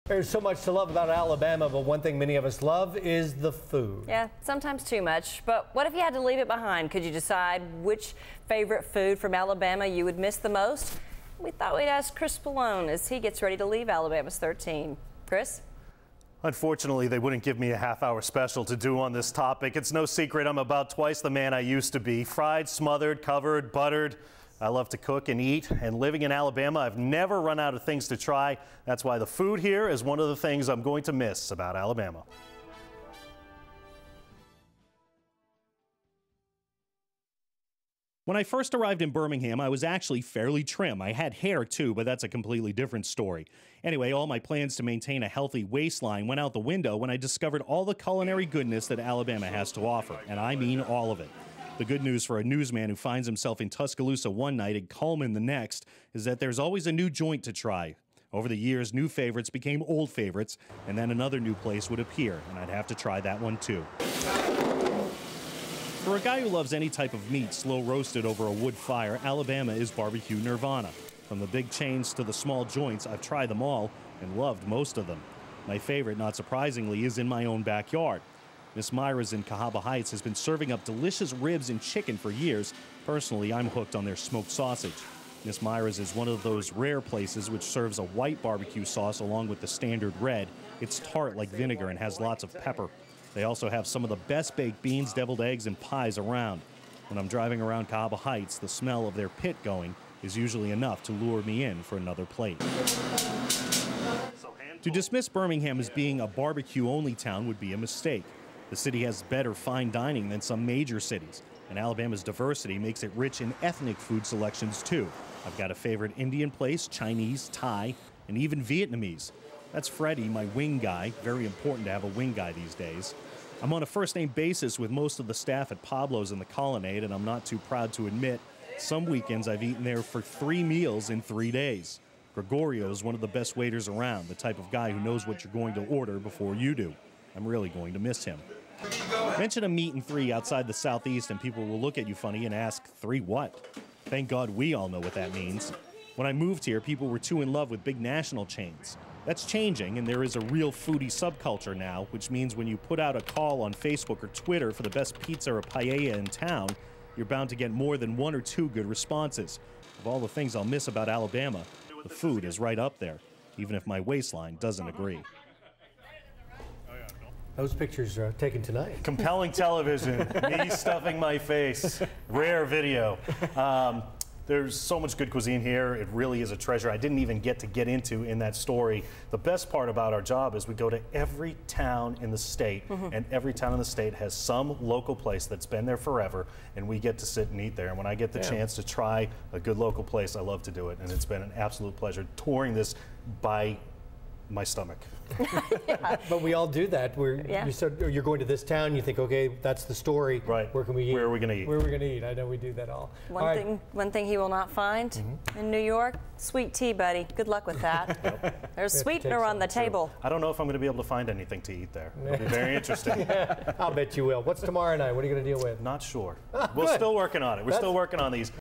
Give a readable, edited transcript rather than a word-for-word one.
There's so much to love about Alabama, but one thing many of us love is the food. Yeah, sometimes too much. But what if you had to leave it behind? Could you decide which favorite food from Alabama you would miss the most? We thought we'd ask Chris Pollone as he gets ready to leave Alabama's 13. Chris? Unfortunately, they wouldn't give me a half-hour special to do on this topic. It's no secret I'm about twice the man I used to be. Fried, smothered, covered, buttered. I love to cook and eat, and living in Alabama, I've never run out of things to try. That's why the food here is one of the things I'm going to miss about Alabama. When I first arrived in Birmingham, I was actually fairly trim. I had hair too, but that's a completely different story. Anyway, all my plans to maintain a healthy waistline went out the window when I discovered all the culinary goodness that Alabama has to offer, and I mean all of it. The good news for a newsman who finds himself in Tuscaloosa one night and Cullman the next is that there's always a new joint to try. Over the years, new favorites became old favorites, and then another new place would appear, and I'd have to try that one too. For a guy who loves any type of meat slow roasted over a wood fire, Alabama is barbecue nirvana. From the big chains to the small joints, I've tried them all and loved most of them. My favorite, not surprisingly, is in my own backyard. Miss Myra's in Cahaba Heights has been serving up delicious ribs and chicken for years. Personally, I'm hooked on their smoked sausage. Miss Myra's is one of those rare places which serves a white barbecue sauce along with the standard red. It's tart like vinegar and has lots of pepper. They also have some of the best baked beans, deviled eggs, and pies around. When I'm driving around Cahaba Heights, the smell of their pit going is usually enough to lure me in for another plate. To dismiss Birmingham as being a barbecue-only town would be a mistake. The city has better fine dining than some major cities, and Alabama's diversity makes it rich in ethnic food selections too. I've got a favorite Indian place, Chinese, Thai, and even Vietnamese. That's Freddie, my wing guy. Very important to have a wing guy these days. I'm on a first-name basis with most of the staff at Pablo's in the Colonnade, and I'm not too proud to admit some weekends I've eaten there for 3 meals in 3 days. Gregorio is one of the best waiters around, the type of guy who knows what you're going to order before you do. I'm really going to miss him. Mention a meat in 3 outside the Southeast and people will look at you funny and ask, 3 what? Thank God we all know what that means. When I moved here, people were too in love with big national chains. That's changing, and there is a real foodie subculture now, which means when you put out a call on Facebook or Twitter for the best pizza or paella in town, you're bound to get more than 1 or 2 good responses. Of all the things I'll miss about Alabama, the food is right up there, even if my waistline doesn't agree. Those pictures are taken tonight. Compelling television, me stuffing my face, rare video. There's so much good cuisine here. It really is a treasure I didn't even get into in that story. The best part about our job is we go to every town in the state, and every town in the state has some local place that's been there forever, and we get to sit and eat there. And when I get the chance to try a good local place, I love to do it, and it's been an absolute pleasure touring this by my stomach. Yeah. But we all do that. You're going to this town, you think, okay, that's the story. Right. Where can we eat? Where are we going to eat? Where are we going to eat? I know we do that all. One thing he will not find in New York, sweet tea, buddy. Good luck with that. There's sweetener on the table. I don't know if I'm going to be able to find anything to eat there. It'll be very interesting. I'll bet you will. What's tomorrow night? What are you going to deal with? Not sure. We're still working on it. We're still working on these.